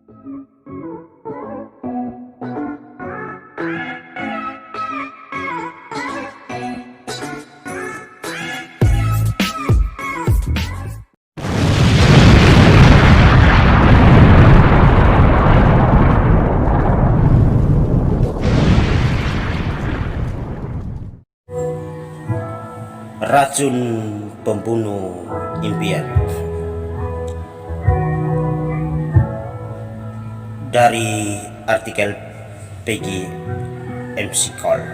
Racun pembunuh impian. Dari artikel Peggy MC Cole.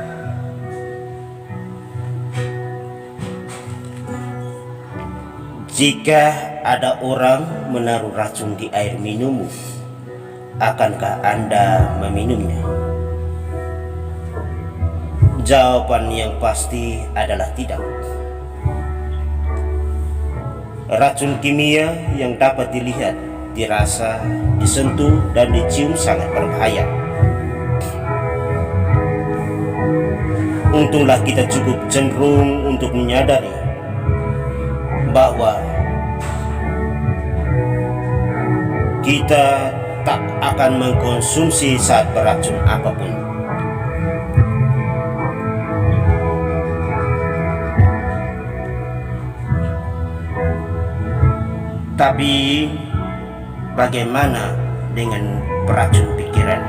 Jika ada orang menaruh racun di air minummu, akankah Anda meminumnya? Jawaban yang pasti adalah tidak. Racun kimia yang dapat dilihat, dirasa, disentuh, dan dicium sangat berbahaya. Untunglah kita cukup cenderung untuk menyadari bahwa kita tak akan mengkonsumsi saat beracun apapun. Tapi bagaimana dengan beracun pikiran?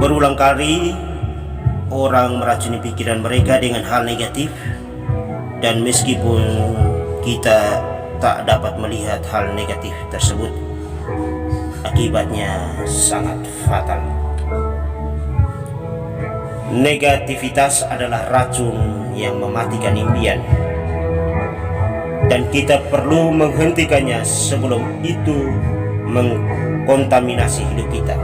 Berulang kali orang meracuni pikiran mereka dengan hal negatif, dan meskipun kita tak dapat melihat hal negatif tersebut, akibatnya sangat fatal. Negativitas adalah racun yang mematikan impian, dan kita perlu menghentikannya sebelum itu mengkontaminasi hidup kita.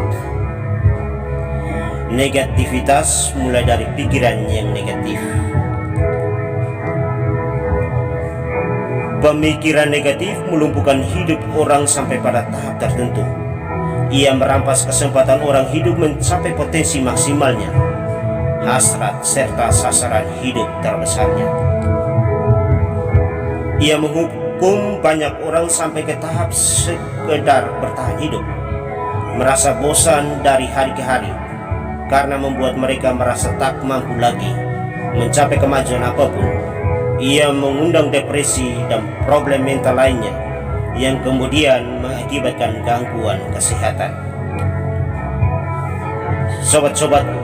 Negativitas mulai dari pikiran yang negatif. Pemikiran negatif melumpuhkan hidup orang sampai pada tahap tertentu. Ia merampas kesempatan orang hidup mencapai potensi maksimalnya, hasrat serta sasaran hidup terbesarnya. Ia menghukum banyak orang sampai ke tahap sekedar bertahan hidup, merasa bosan dari hari ke hari, karena membuat mereka merasa tak mampu lagi mencapai kemajuan apapun. Ia mengundang depresi dan problem mental lainnya, yang kemudian mengakibatkan gangguan kesehatan. Sobat-sobatku,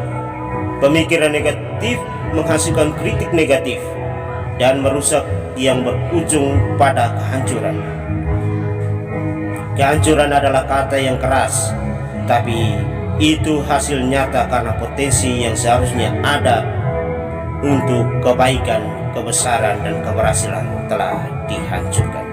pemikiran negatif menghasilkan kritik negatif dan merusak yang berujung pada kehancuran. Kehancuran adalah kata yang keras, tapi itu hasil nyata karena potensi yang seharusnya ada untuk kebaikan, kebesaran, dan keberhasilan telah dihancurkan.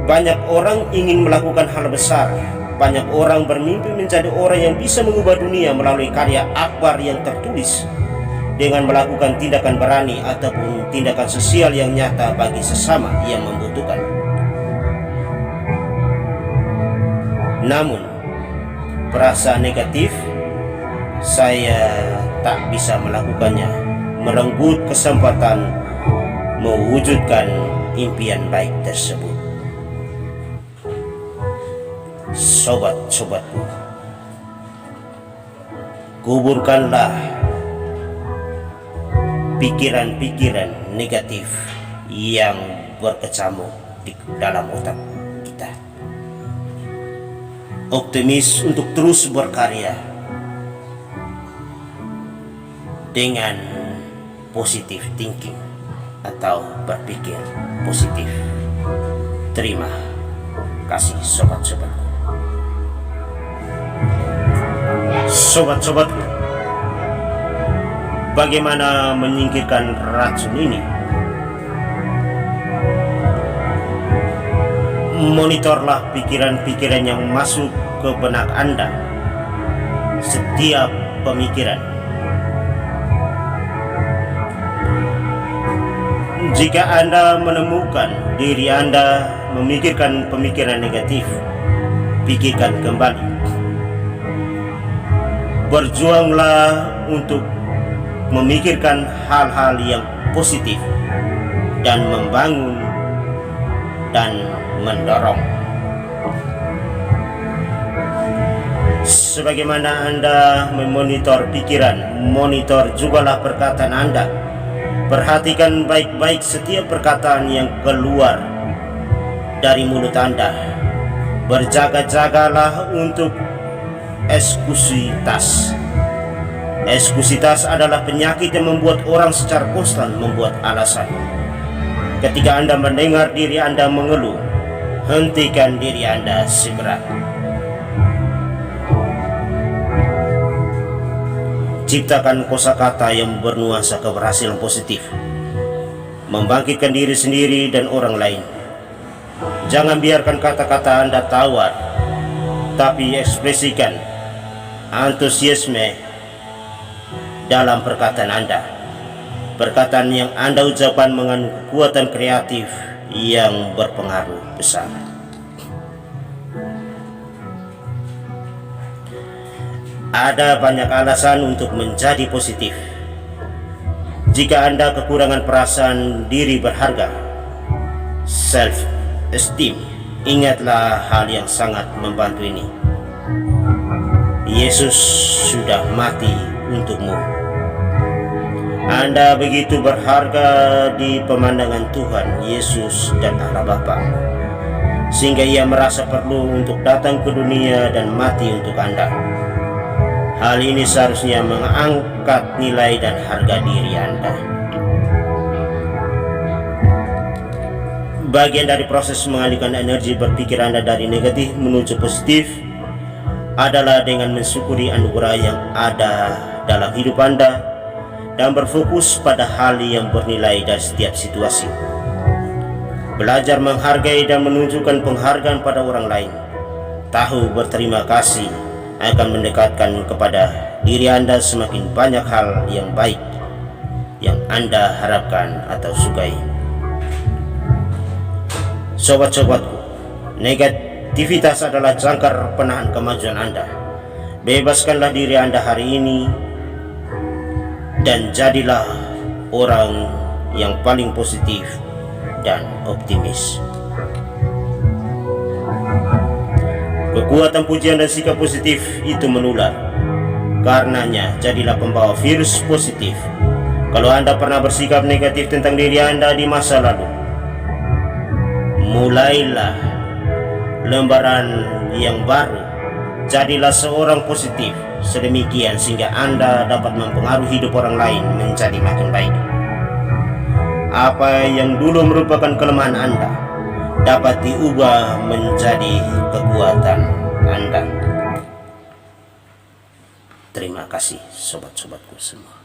Banyak orang ingin melakukan hal besar. Banyak orang bermimpi menjadi orang yang bisa mengubah dunia melalui karya akbar yang tertulis, dengan melakukan tindakan berani ataupun tindakan sosial yang nyata bagi sesama yang membutuhkan. Namun, perasaan negatif, saya tak bisa melakukannya, merenggut kesempatan mewujudkan impian baik tersebut. Sobat-sobatku, kuburkanlah pikiran-pikiran negatif yang berkecamuk di dalam otak kita. Optimis untuk terus berkarya dengan positive thinking atau berpikir positif. Terima kasih sobat-sobatku. Sobat-sobatku, bagaimana menyingkirkan racun ini? Monitorlah pikiran-pikiran yang masuk ke benak Anda. Setiap pemikiran. Jika Anda menemukan diri Anda memikirkan pemikiran negatif, pikirkan kembali. Berjuanglah untuk memikirkan hal-hal yang positif dan membangun dan mendorong. Sebagaimana Anda memonitor pikiran, monitor jugalah perkataan Anda. Perhatikan baik-baik setiap perkataan yang keluar dari mulut Anda. Berjaga-jagalah untuk ekskusitas. Ekskusitas adalah penyakit yang membuat orang secara konstan membuat alasan. Ketika Anda mendengar diri Anda mengeluh, hentikan diri Anda segera. Ciptakan kosakata yang bernuansa keberhasilan positif, membangkitkan diri sendiri dan orang lain. Jangan biarkan kata-kata Anda tawar, tapi ekspresikan antusiasme dalam perkataan Anda. Perkataan yang Anda ucapkan mengandung kekuatan kreatif yang berpengaruh besar. Ada banyak alasan untuk menjadi positif. Jika Anda kekurangan perasaan diri berharga, self-esteem, ingatlah hal yang sangat membantu ini. Yesus sudah mati untukmu. Anda begitu berharga di pemandangan Tuhan Yesus dan Allah Bapa, sehingga Ia merasa perlu untuk datang ke dunia dan mati untuk Anda. Hal ini seharusnya mengangkat nilai dan harga diri Anda. Bagian dari proses mengalihkan energi berpikir Anda dari negatif menuju positif adalah dengan mensyukuri anugerah yang ada dalam hidup Anda dan berfokus pada hal yang bernilai dari setiap situasi. Belajar menghargai dan menunjukkan penghargaan pada orang lain. Tahu berterima kasih akan mendekatkan kepada diri Anda semakin banyak hal yang baik yang Anda harapkan atau sukai. Sobat-sobatku, negativitas adalah jangkar penahan kemajuan Anda. Bebaskanlah diri Anda hari ini dan jadilah orang yang paling positif dan optimis. Kekuatan pujian dan sikap positif itu menular. Karenanya, jadilah pembawa virus positif. Kalau Anda pernah bersikap negatif tentang diri Anda di masa lalu, mulailah lembaran yang baru. Jadilah seorang positif sedemikian sehingga Anda dapat mempengaruhi hidup orang lain menjadi makin baik. Apa yang dulu merupakan kelemahan Anda dapat diubah menjadi kekuatan Anda. Terima kasih sobat-sobatku semua.